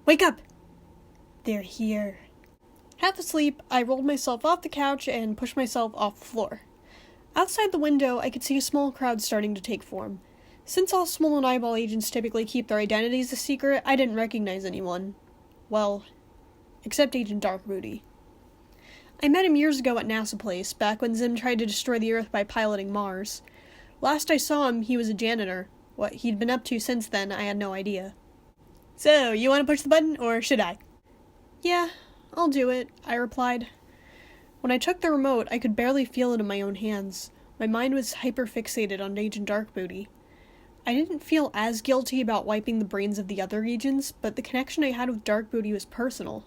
Wake up! They're here. Half asleep, I rolled myself off the couch and pushed myself off the floor. Outside the window, I could see a small crowd starting to take form. Since all Small and Eyeball agents typically keep their identities a secret, I didn't recognize anyone. Well, except Agent Dark Booty. I met him years ago at NASA Place, back when Zim tried to destroy the Earth by piloting Mars. Last I saw him, he was a janitor. What he'd been up to since then, I had no idea. So, you want to push the button, or should I? Yeah, I'll do it, I replied. When I took the remote, I could barely feel it in my own hands. My mind was hyper-fixated on Agent Dark Booty. I didn't feel as guilty about wiping the brains of the other agents, but the connection I had with Dark Booty was personal.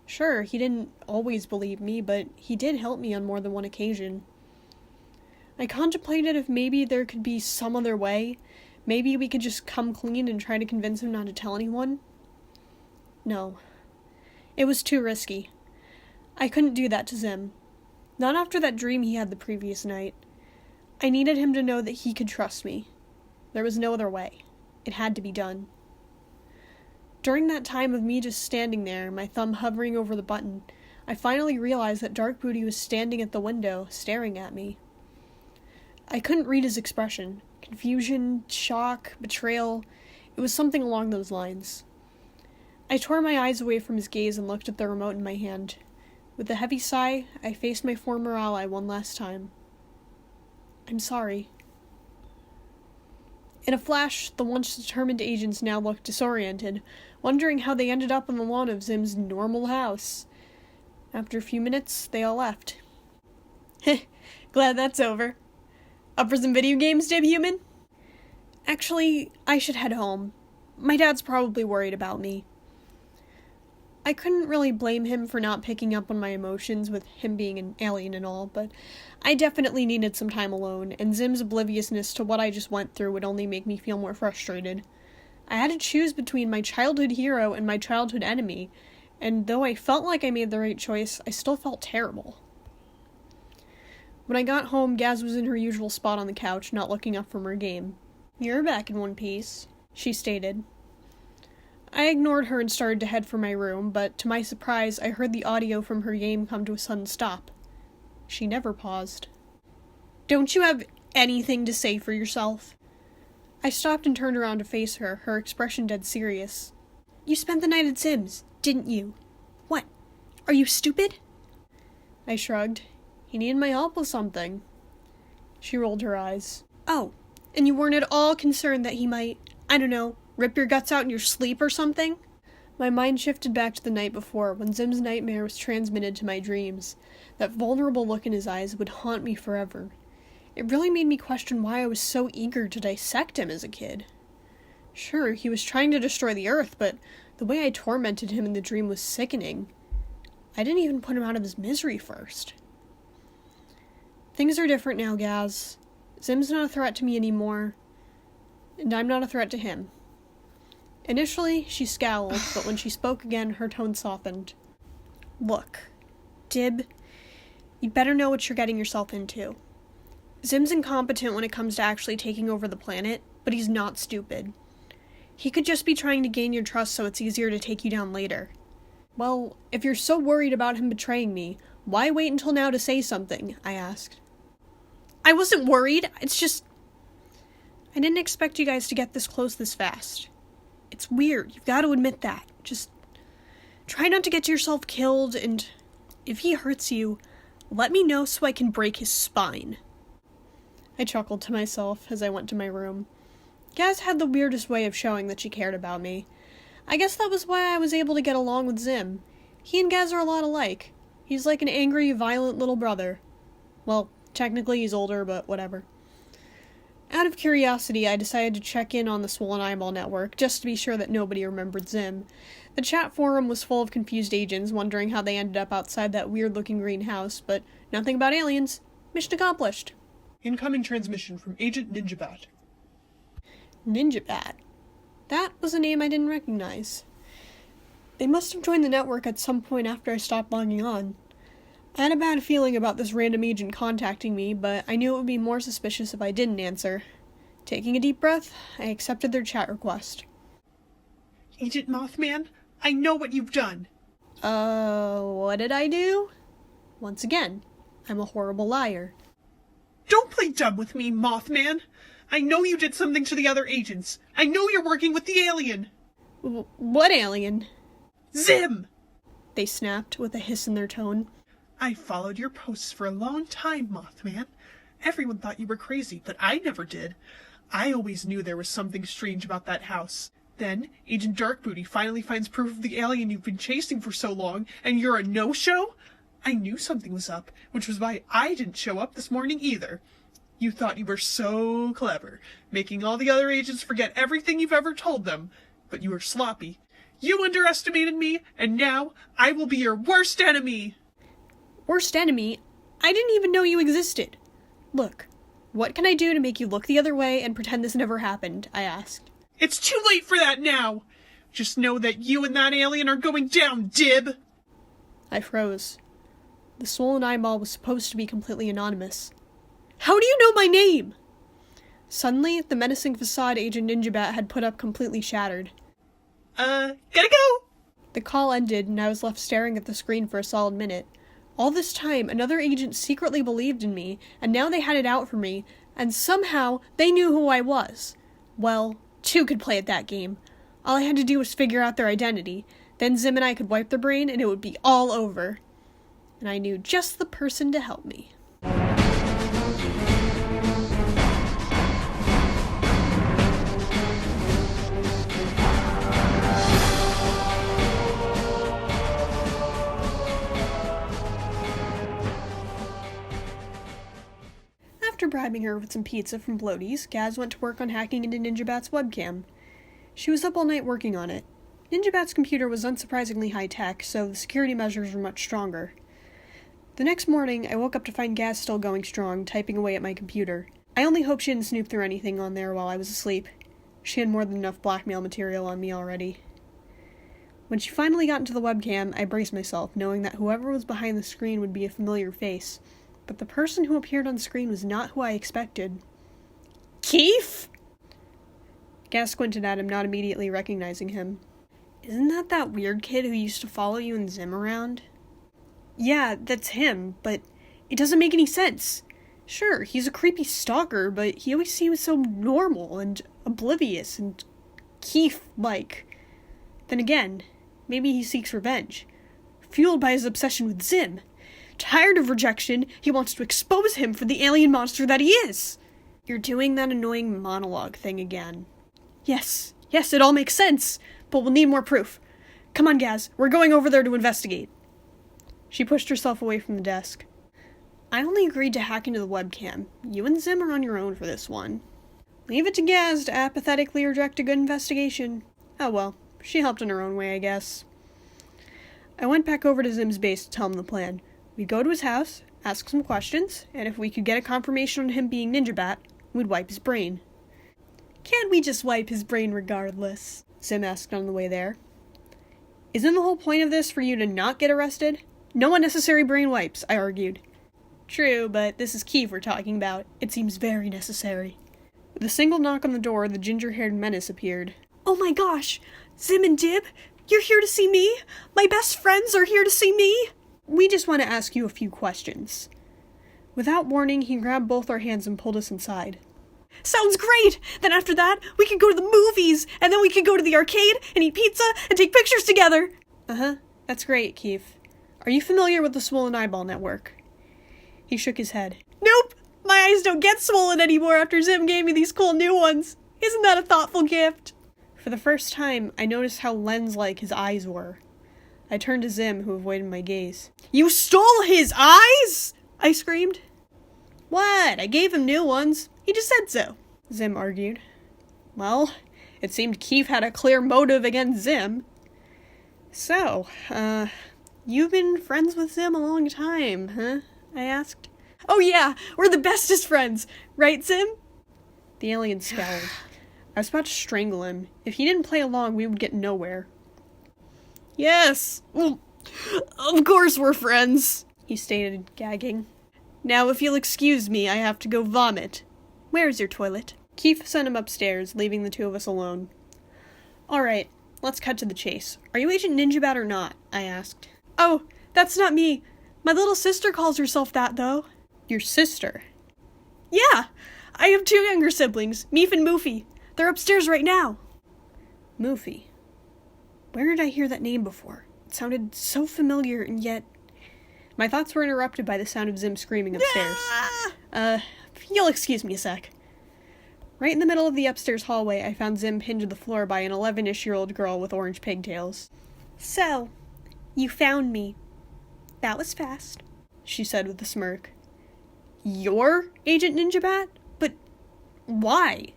Sure, he didn't always believe me, but he did help me on more than one occasion. I contemplated if maybe there could be some other way. Maybe we could just come clean and try to convince him not to tell anyone. No. It was too risky. I couldn't do that to Zim. Not after that dream he had the previous night. I needed him to know that he could trust me. There was no other way. It had to be done. During that time of me just standing there, my thumb hovering over the button, I finally realized that Dark Booty was standing at the window, staring at me. I couldn't read his expression. Confusion, shock, betrayal. It was something along those lines. I tore my eyes away from his gaze and looked at the remote in my hand. With a heavy sigh, I faced my former ally one last time. I'm sorry. In a flash, the once determined agents now looked disoriented, wondering how they ended up on the lawn of Zim's normal house. After a few minutes, they all left. Heh, glad that's over. Up for some video games, Dib Human? Actually, I should head home. My dad's probably worried about me. I couldn't really blame him for not picking up on my emotions with him being an alien and all, but I definitely needed some time alone, and Zim's obliviousness to what I just went through would only make me feel more frustrated. I had to choose between my childhood hero and my childhood enemy, and though I felt like I made the right choice, I still felt terrible. When I got home, Gaz was in her usual spot on the couch, not looking up from her game. "You're back in one piece," she stated. I ignored her and started to head for my room, but to my surprise, I heard the audio from her game come to a sudden stop. She never paused. "Don't you have anything to say for yourself?" I stopped and turned around to face her, her expression dead serious. "You spent the night at Zim's, didn't you? What? Are you stupid?" I shrugged. He needed my help with something. She rolled her eyes. "Oh, and you weren't at all concerned that he might, I don't know, rip your guts out in your sleep or something?" My mind shifted back to the night before, when Zim's nightmare was transmitted to my dreams. That vulnerable look in his eyes would haunt me forever. It really made me question why I was so eager to dissect him as a kid. Sure, he was trying to destroy the Earth, but the way I tormented him in the dream was sickening. I didn't even put him out of his misery first. Things are different now, Gaz. Zim's not a threat to me anymore, and I'm not a threat to him. Initially, she scowled, but when she spoke again, her tone softened. "Look, Dib, you better know what you're getting yourself into. Zim's incompetent when it comes to actually taking over the planet, but he's not stupid. He could just be trying to gain your trust so it's easier to take you down later. Well, if you're so worried about him betraying me, why wait until now to say something?" I asked. "I wasn't worried, it's just... I didn't expect you guys to get this close this fast. It's weird, you've got to admit that. Just try not to get yourself killed, and if he hurts you, let me know so I can break his spine." I chuckled to myself as I went to my room. Gaz had the weirdest way of showing that she cared about me. I guess that was why I was able to get along with Zim. He and Gaz are a lot alike. He's like an angry, violent little brother. Well, technically he's older, but whatever. Out of curiosity, I decided to check in on the Swollen Eyeball network, just to be sure that nobody remembered Zim. The chat forum was full of confused agents, wondering how they ended up outside that weird-looking green house, but nothing about aliens. Mission accomplished. Incoming transmission from Agent Ninjabat. Ninjabat? That was a name I didn't recognize. They must have joined the network at some point after I stopped logging on. I had a bad feeling about this random agent contacting me, but I knew it would be more suspicious if I didn't answer. Taking a deep breath, I accepted their chat request. "Agent Mothman, I know what you've done. What did I do? Once again, I'm a horrible liar. Don't play dumb with me, Mothman. I know you did something to the other agents. I know you're working with the alien. What alien? Zim! They snapped with a hiss in their tone. I followed your posts for a long time, Mothman. Everyone thought you were crazy, but I never did. I always knew there was something strange about that house. Then, Agent Darkbooty finally finds proof of the alien you've been chasing for so long, and you're a no-show? I knew something was up, which was why I didn't show up this morning either. You thought you were so clever, making all the other agents forget everything you've ever told them, but you were sloppy. You underestimated me, and now I will be your worst enemy! Worst enemy? I didn't even know you existed. Look, what can I do to make you look the other way and pretend this never happened? I asked. It's too late for that now! Just know that you and that alien are going down, Dib! I froze. The swollen eyeball was supposed to be completely anonymous. How do you know my name? Suddenly, the menacing facade Agent Ninjabat had put up completely shattered. Gotta go! The call ended, and I was left staring at the screen for a solid minute. All this time, another agent secretly believed in me, and now they had it out for me, and somehow they knew who I was. Well, two could play at that game. All I had to do was figure out their identity. Then Zim and I could wipe their brain, and it would be all over. And I knew just the person to help me. After bribing her with some pizza from Bloaties, Gaz went to work on hacking into Ninjabat's webcam. She was up all night working on it. Ninjabat's computer was unsurprisingly high-tech, so the security measures were much stronger. The next morning, I woke up to find Gaz still going strong, typing away at my computer. I only hoped she didn't snoop through anything on there while I was asleep. She had more than enough blackmail material on me already. When she finally got into the webcam, I braced myself, knowing that whoever was behind the screen would be a familiar face. But the person who appeared on screen was not who I expected. Keith? Gaz squinted at him, not immediately recognizing him. Isn't that weird kid who used to follow you and Zim around? Yeah, that's him, but it doesn't make any sense. Sure, he's a creepy stalker, but he always seems so normal and oblivious and Keith-like. Then again, maybe he seeks revenge, fueled by his obsession with Zim. Tired of rejection, he wants to expose him for the alien monster that he is. You're doing that annoying monologue thing again. Yes, it all makes sense, but we'll need more proof. Come on, Gaz, we're going over there to investigate. She pushed herself away from the desk. I only agreed to hack into the webcam. You and Zim are on your own for this one. Leave it to Gaz to apathetically reject a good investigation. Oh well, she helped in her own way, I guess. I went back over to Zim's base to tell him the plan. We'd go to his house, ask some questions, and if we could get a confirmation on him being Ninjabat, we'd wipe his brain. Can't we just wipe his brain regardless? Zim asked on the way there. Isn't the whole point of this for you to not get arrested? No unnecessary brain wipes, I argued. True, but this is Keith we're talking about. It seems very necessary. With a single knock on the door, the ginger-haired menace appeared. Oh my gosh! Zim and Dib? You're here to see me? My best friends are here to see me? We just want to ask you a few questions. Without warning, he grabbed both our hands and pulled us inside. Sounds great! Then after that, we could go to the movies, and then we could go to the arcade, and eat pizza, and take pictures together! Uh-huh, that's great, Keith. Are you familiar with the Swollen Eyeball Network? He shook his head. Nope! My eyes don't get swollen anymore after Zim gave me these cool new ones. Isn't that a thoughtful gift? For the first time, I noticed how lens-like his eyes were. I turned to Zim, who avoided my gaze. You stole his eyes?! I screamed. What? I gave him new ones. He just said so, Zim argued. Well, it seemed Keith had a clear motive against Zim. So, you've been friends with Zim a long time, huh? I asked. Oh yeah, we're the bestest friends, right, Zim? The alien scowled. I was about to strangle him. If he didn't play along, we would get nowhere. Yes, well, of course we're friends, he stated, gagging. Now, if you'll excuse me, I have to go vomit. Where's your toilet? Keith sent him upstairs, leaving the two of us alone. Alright, let's cut to the chase. Are you Agent Ninjabat or not? I asked. Oh, that's not me. My little sister calls herself that, though. Your sister? Yeah, I have 2 younger siblings, Meef and Moofy. They're upstairs right now. Moofy. Where did I hear that name before? It sounded so familiar, and yet... My thoughts were interrupted by the sound of Zim screaming upstairs. You'll excuse me a sec. Right in the middle of the upstairs hallway, I found Zim pinned to the floor by an 11-ish-year-old girl with orange pigtails. So, you found me. That was fast, she said with a smirk. You're Agent Ninjabat? But why?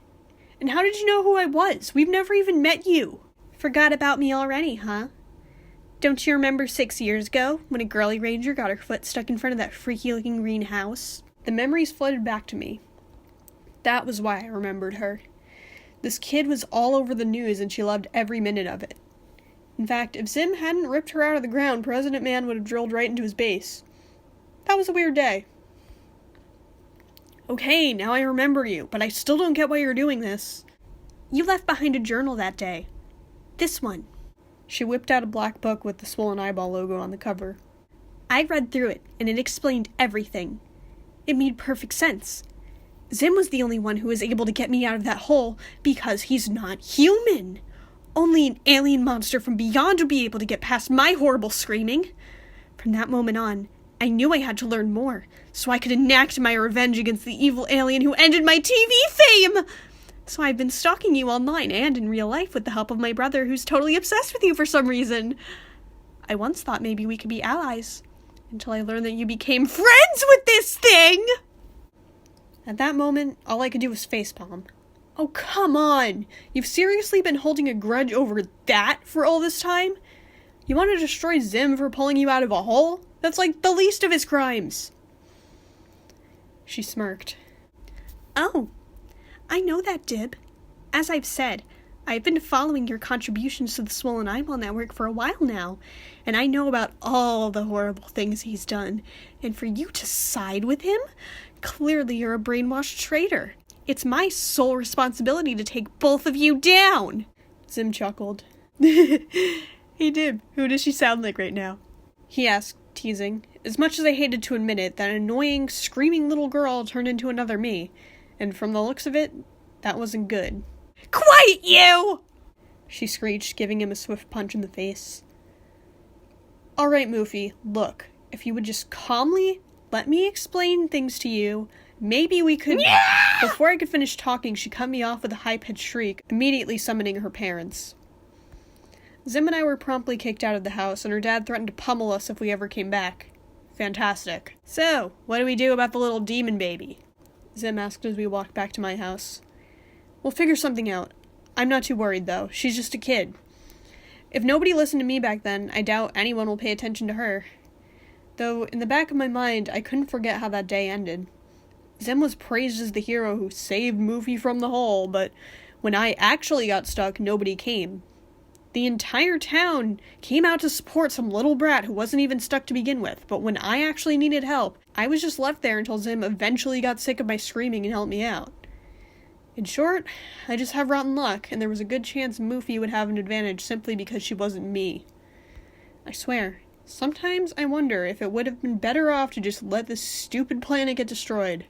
And how did you know who I was? We've never even met you. Forgot about me already, huh? Don't you remember 6 years ago, when a girly ranger got her foot stuck in front of that freaky-looking green house? The memories flooded back to me. That was why I remembered her. This kid was all over the news, and she loved every minute of it. In fact, if Zim hadn't ripped her out of the ground, President Man would have drilled right into his base. That was a weird day. Okay, now I remember you, but I still don't get why you're doing this. You left behind a journal that day. This one. She whipped out a black book with the swollen eyeball logo on the cover. I read through it, and it explained everything. It made perfect sense. Zim was the only one who was able to get me out of that hole because he's not human. Only an alien monster from beyond would be able to get past my horrible screaming. From that moment on, I knew I had to learn more, so I could enact my revenge against the evil alien who ended my TV fame! So I've been stalking you online and in real life with the help of my brother who's totally obsessed with you for some reason. I once thought maybe we could be allies, until I learned that you became friends with this thing! At that moment, all I could do was facepalm. Oh, come on! You've seriously been holding a grudge over that for all this time? You want to destroy Zim for pulling you out of a hole? That's like the least of his crimes. She smirked. Oh, I know that, Dib. As I've said, I've been following your contributions to the Swollen Eyeball Network for a while now, and I know about all the horrible things he's done. And for you to side with him? Clearly you're a brainwashed traitor. It's my sole responsibility to take both of you down. Zim chuckled. Hey Dib, who does she sound like right now? He asked, teasing. As much as I hated to admit it, that annoying, screaming little girl turned into another me. And from the looks of it, that wasn't good. Quiet, you! She screeched, giving him a swift punch in the face. Alright, Moofy, look. If you would just calmly let me explain things to you, maybe we could... Yeah! Before I could finish talking, she cut me off with a high-pitched shriek, immediately summoning her parents. Zim and I were promptly kicked out of the house, and her dad threatened to pummel us if we ever came back. Fantastic. So, what do we do about the little demon baby? Zim asked as we walked back to my house. We'll figure something out. I'm not too worried, though. She's just a kid. If nobody listened to me back then, I doubt anyone will pay attention to her. Though, in the back of my mind, I couldn't forget how that day ended. Zim was praised as the hero who saved Moofy from the hole, but when I actually got stuck, nobody came. The entire town came out to support some little brat who wasn't even stuck to begin with, but when I actually needed help, I was just left there until Zim eventually got sick of my screaming and helped me out. In short, I just have rotten luck, and there was a good chance Moofy would have an advantage simply because she wasn't me. I swear, sometimes I wonder if it would have been better off to just let this stupid planet get destroyed.